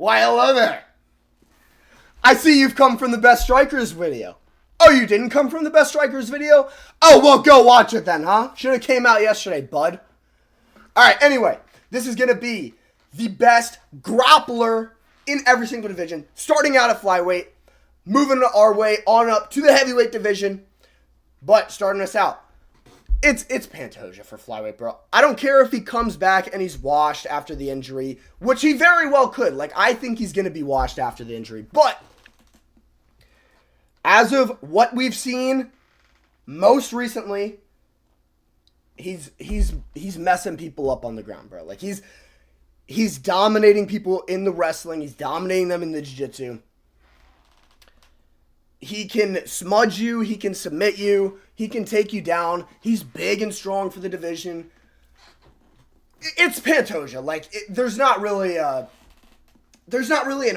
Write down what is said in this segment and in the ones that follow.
Why, hello there. I see you've come from the Best Strikers video. Oh, you didn't come from the Best Strikers video? Oh, well, go watch it then, huh? Should have came out yesterday, bud. Alright, anyway, this is going to be the best grappler in every single division, starting out at flyweight, moving our way on up to the heavyweight division, but starting us out. It's Pantoja for flyweight, bro. I don't care if he comes back and he's washed after the injury, which he very well could. Like, I think he's going to be washed after the injury. But as of what we've seen most recently, he's messing people up on the ground, bro. Like, he's dominating people in the wrestling. He's dominating them in the jiu-jitsu. He can smudge you. He can submit you. He can take you down. He's big and strong for the division. It's Pantoja. Like, there's not really an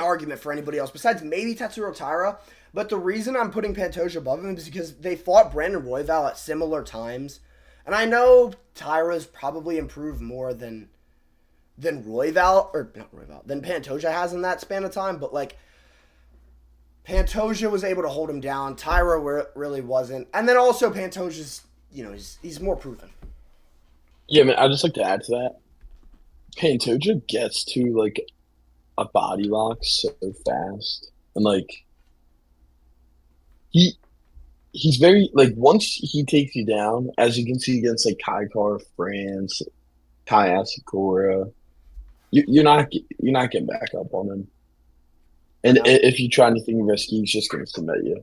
argument for anybody else besides maybe Tetsuro Taira. But the reason I'm putting Pantoja above him is because they fought Brandon Royval at similar times. And I know Taira's probably improved more than Royval, or not Royval, than Pantoja has in that span of time. But, like, Pantoja was able to hold him down. Taira really wasn't. And then also Pantoja's, he's more proven. Yeah, man, I'd just like to add to that. Pantoja gets to, like, a body lock so fast. And, like, he's very, like, once he takes you down, as you can see against, like, Kai Kara France, Kai Asakura, you're not getting back up on him. And if you try anything risky, he's just going to submit you.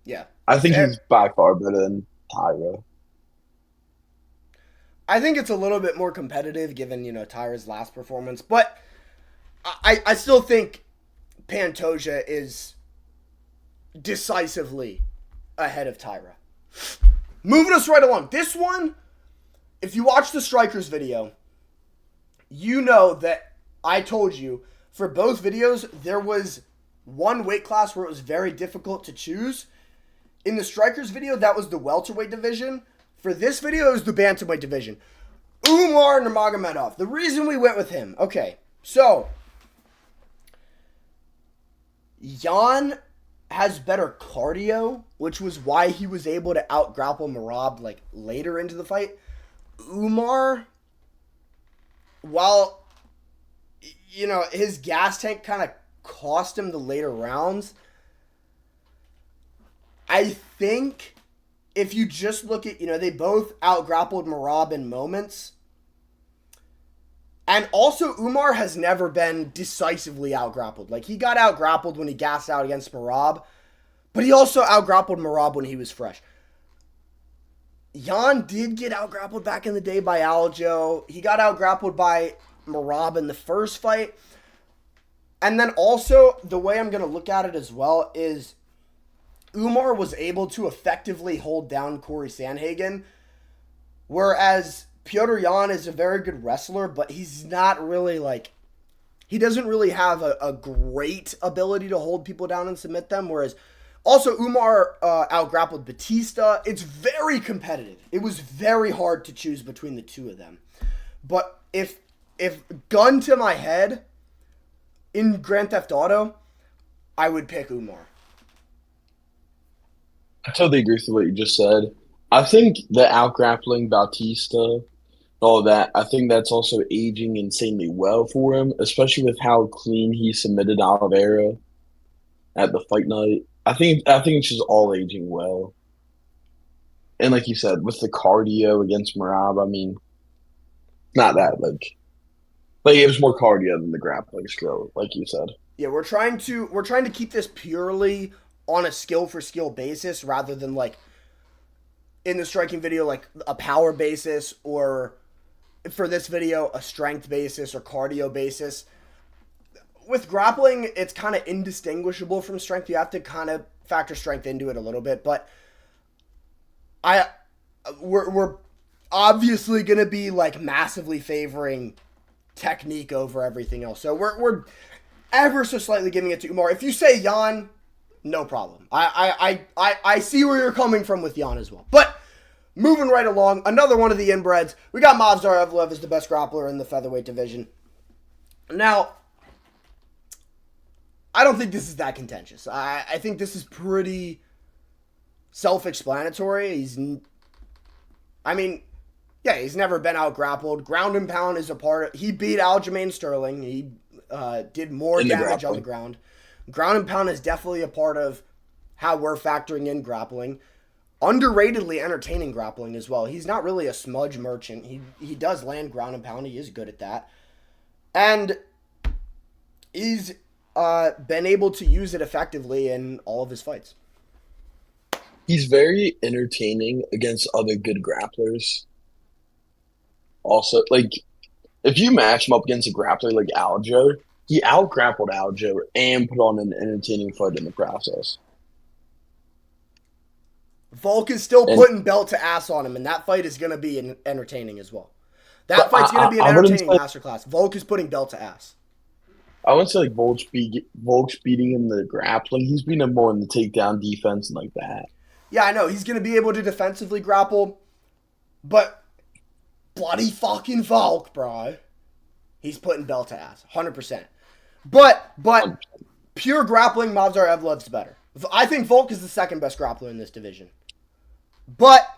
Yeah. I think he's by far better than Taira. I think it's a little bit more competitive given, Taira's last performance. But I still think Pantoja is decisively ahead of Taira. Moving us right along. This one, if you watch the Strikers video, you know that I told you for both videos, there was one weight class where it was very difficult to choose. In the Strikers video, that was the welterweight division. For this video, it was the bantamweight division. Umar Nurmagomedov. The reason we went with him. Okay, so Jan has better cardio, which was why he was able to out-grapple Merab, like, later into the fight. Umar, while his gas tank kind of cost him the later rounds, I think if you just look at, they both out-grappled Merab in moments. And also, Umar has never been decisively out-grappled. Like, he got out-grappled when he gassed out against Merab, but he also out-grappled Merab when he was fresh. Jan did get out-grappled back in the day by Aljo. He got out-grappled by Merab in the first fight. And then also, the way I'm going to look at it as well is Umar was able to effectively hold down Corey Sandhagen, whereas Petr Yan is a very good wrestler, but he's not really, like, he doesn't really have a great ability to hold people down and submit them, whereas also Umar out-grappled Batista. It's very competitive. It was very hard to choose between the two of them. But if gun to my head in Grand Theft Auto, I would pick Umar. I totally agree with what you just said. I think the out-grappling Bautista, all that, I think that's also aging insanely well for him, especially with how clean he submitted Oliveira at the fight night. I think it's just all aging well. And like you said, with the cardio against Merab, I mean, not that, like it was more cardio than the grappling skill, like you said. Yeah, we're trying to keep this purely on a skill for skill basis rather than, like, in the striking video, like a power basis, or for this video, a strength basis or cardio basis. With grappling, it's kind of indistinguishable from strength. You have to kind of factor strength into it a little bit, but we're obviously going to be, like, massively favoring technique over everything else. So we're ever so slightly giving it to Umar. If you say Jan, no problem. I see where you're coming from with Jan as well. But moving right along, another one of the inbreds. We got Movsar Evloev as the best grappler in the featherweight division. Now, I don't think this is that contentious. I think this is pretty self-explanatory. He's never been out grappled. Ground and pound is a part of. He beat Aljamain Sterling. He did more damage on the ground. Ground and pound is definitely a part of how we're factoring in grappling. Underratedly entertaining grappling as well. He's not really a smudge merchant. He does land ground and pound. He is good at that. And he's been able to use it effectively in all of his fights. He's very entertaining against other good grapplers. Also, like, if you match him up against a grappler like Aljo, he out-grappled Aljo and put on an entertaining fight in the process. Volk is still putting belt to ass on him, and that fight is going to be entertaining as well. That fight's going to be an entertaining masterclass. Volk is putting belt to ass. I wouldn't say like Volk's beating him in the grappling. He's beating him more in the takedown defense and like that. Yeah, I know. He's going to be able to defensively grapple, but bloody fucking Volk, bro. He's putting belt to ass. 100%. But pure grappling, Movsar Evloev's better. I think Volk is the second best grappler in this division. But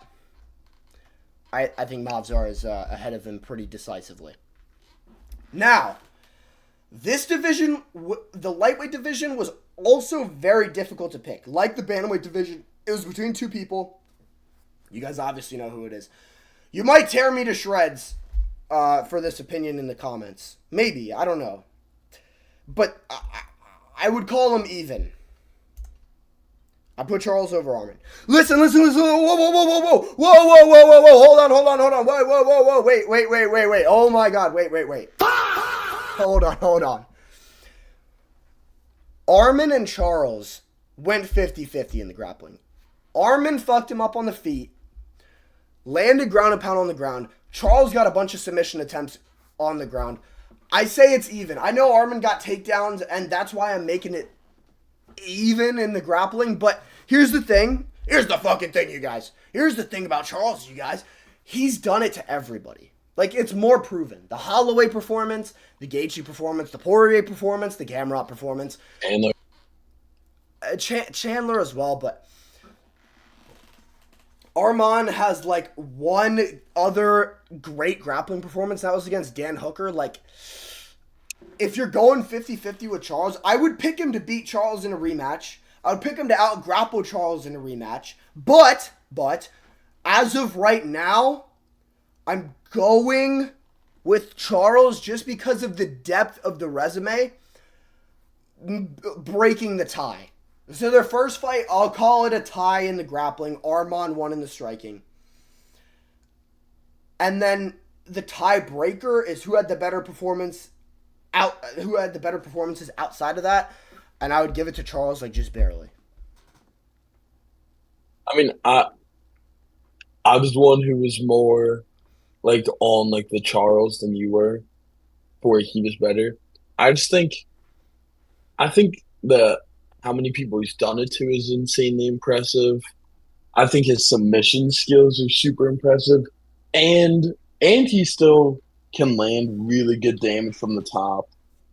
I think Movsar is ahead of him pretty decisively. Now, this division, the lightweight division, was also very difficult to pick. Like the bantamweight division, it was between two people. You guys obviously know who it is. You might tear me to shreds for this opinion in the comments. Maybe, I don't know. But I would call him even. I put Charles over Arman. Listen. Whoa. Hold on. Whoa. Wait. Oh my God. Wait. Hold on. Arman and Charles went 50-50 in the grappling. Arman fucked him up on the feet, landed ground and pound on the ground. Charles got a bunch of submission attempts on the ground. I say it's even. I know Arman got takedowns, and that's why I'm making it even in the grappling, but here's the thing. Here's the fucking thing, you guys. Here's the thing about Charles, you guys. He's done it to everybody. Like, it's more proven. The Holloway performance, the Gaethje performance, the Poirier performance, the Gamrot performance. Chandler as well, but Arman has, like, one other great grappling performance. That was against Dan Hooker. Like, if you're going 50-50 with Charles, I would pick him to beat Charles in a rematch. I would pick him to out-grapple Charles in a rematch. But, as of right now, I'm going with Charles just because of the depth of the resume breaking the tie. So their first fight, I'll call it a tie in the grappling. Arman won in the striking. And then the tiebreaker is who had the better performances outside of that. And I would give it to Charles, like, just barely. I mean, I was the one who was more, like, on, like, the Charles than you were, where he was better. I think how many people he's done it to is insanely impressive. I think his submission skills are super impressive. And he still can land really good damage from the top.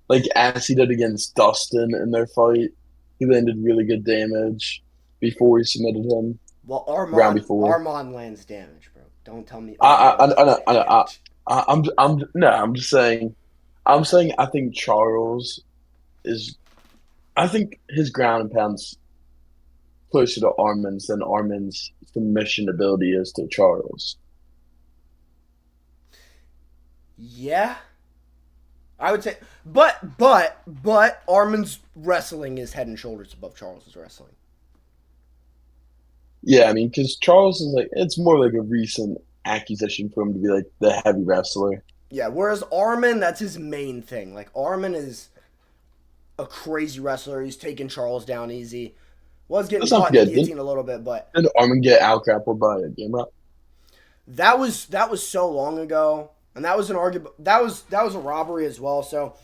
Like, as he did against Dustin in their fight, he landed really good damage before he submitted him. Well, Arman lands damage, bro. Don't tell me. I'm just saying. I'm saying I think Charles is. I think his ground and pound's closer to Arman's than Arman's submission ability is to Charles. Yeah, I would say, but Arman's wrestling is head and shoulders above Charles's wrestling. Yeah, I mean, because Charles is like, it's more like a recent acquisition for him to be like the heavy wrestler. Yeah, whereas Arman, that's his main thing. Like, Arman is a crazy wrestler. He's taking Charles down easy. Was getting caught in the guillotine a little bit, but did Arman get out-grappled by a Gamrot? That was so long ago, and that was an argument. That was a robbery as well. So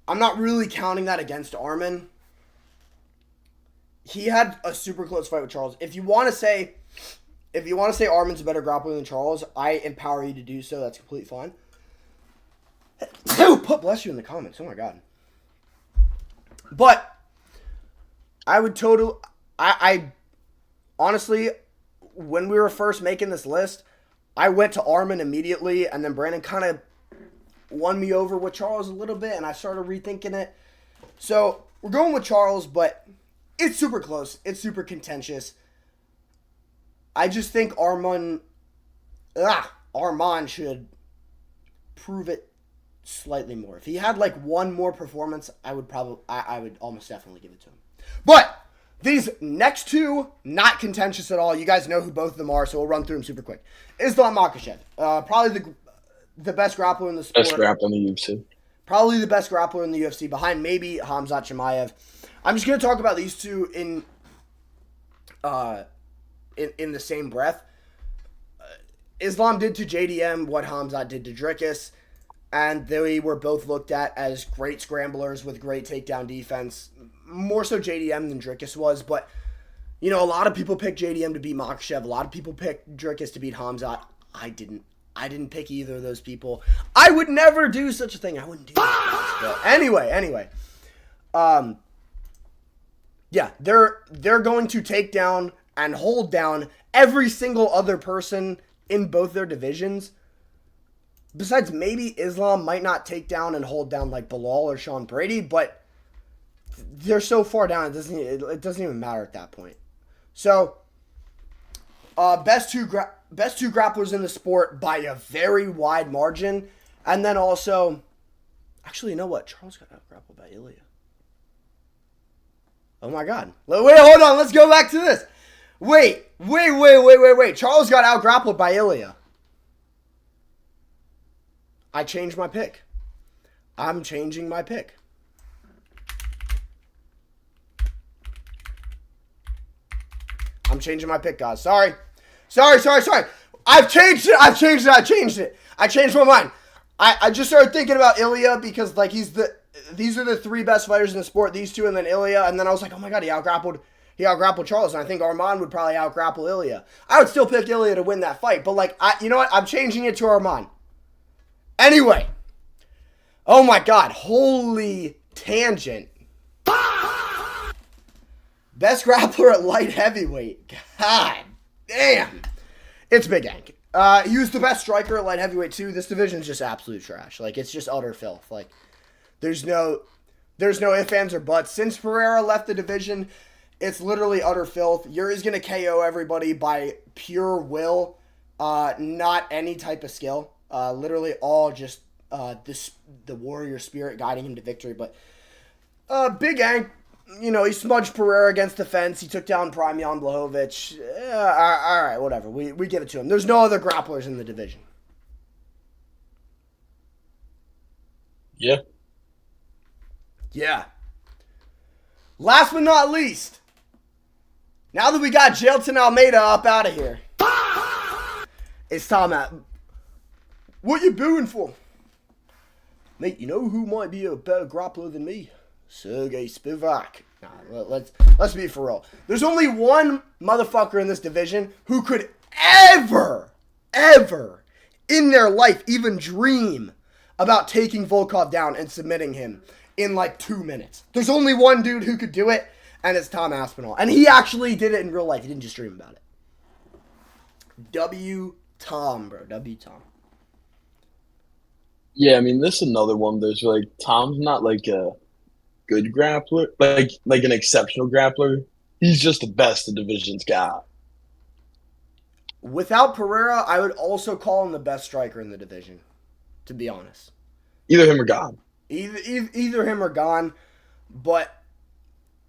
I'm not really counting that against Arman. He had a super close fight with Charles. If you want to say Arman's a better grappler than Charles, I empower you to do so. That's completely fine. Put bless you in the comments. Oh my God. But I would I honestly, when we were first making this list, I went to Armin immediately, and then Brandon kind of won me over with Charles a little bit, and I started rethinking it. So we're going with Charles, but it's super close. It's super contentious. I just think Armand should prove it slightly more. If he had like one more performance, I would almost definitely give it to him. But these next two, not contentious at all. You guys know who both of them are, so we'll run through them super quick. Islam Makhachev, probably the best grappler in the sport. Best grappler in the UFC. Probably the best grappler in the UFC, behind maybe Khamzat Chimaev. I'm just going to talk about these two in the same breath. Islam did to JDM what Khamzat did to Dricus, and they were both looked at as great scramblers with great takedown defense. More so JDM than Dricus was, but you know, a lot of people picked JDM to beat Makhachev. A lot of people picked Dricus to beat Khamzat. I didn't pick either of those people. I would never do such a thing. I wouldn't do that. But anyway. Yeah, they're going to take down and hold down every single other person in both their divisions. Besides, maybe Islam might not take down and hold down like Bilal or Sean Brady, but they're so far down it doesn't even matter at that point. So, best two grapplers in the sport by a very wide margin, and then also, actually, you know what? Charles got out-grappled by Ilya. Oh my God! Wait, hold on. Let's go back to this. Wait. Charles got out-grappled by Ilya. I changed my pick. I'm changing my pick. I'm changing my pick, guys. Sorry. I've changed it. I changed my mind. I just started thinking about Ilya because like these are the three best fighters in the sport, these two and then Ilya, and then I was like, oh my God, he out-grappled Charles, and I think Armand would probably out-grapple Ilya. I would still pick Ilya to win that fight, but like, you know what? I'm changing it to Armand. Anyway. Oh my God, holy tangent. Best grappler at light heavyweight. God damn. It's Big Hank. He was the best striker at light heavyweight too. This division's just absolute trash. Like, it's just utter filth. Like, there's no ifs, ands, or buts. Since Pereira left the division, it's literally utter filth. Yuri's going to KO everybody by pure will, not any type of skill. Literally all just the warrior spirit guiding him to victory. But Big Hank, you know, he smudged Pereira against the fence. He took down Prime Jan Blachowicz. All right, whatever. We give it to him. There's no other grapplers in the division. Yeah. Yeah. Last but not least, now that we got Jailton Almeida up out of here, it's time out. What you booing for? Mate, you know who might be a better grappler than me? Sergey Spivak. Nah, let's be for real. There's only one motherfucker in this division who could ever in their life even dream about taking Volkov down and submitting him in like 2 minutes. There's only one dude who could do it, and it's Tom Aspinall. And he actually did it in real life. He didn't just dream about it. Tom, bro. Tom. Yeah, I mean, this is another one. There's like, Tom's not like a good grappler, like an exceptional grappler. He's just the best the division's got. Without Pereira, I would also call him the best striker in the division, to be honest. Either him or gone. Either him or gone. But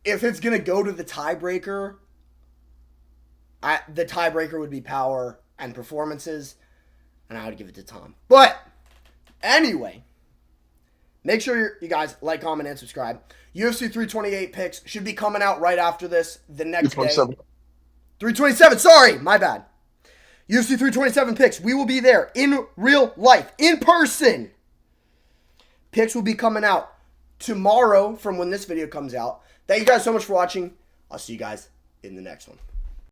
if it's going to go to the tiebreaker, the tiebreaker would be power and performances, and I would give it to Tom. But anyway, make sure you guys like, comment, and subscribe. UFC 328 picks should be coming out right after this, the next day. 327, sorry, my bad. UFC 327 picks. We will be there in real life, in person. Picks will be coming out tomorrow from when this video comes out. Thank you guys so much for watching. I'll see you guys in the next one.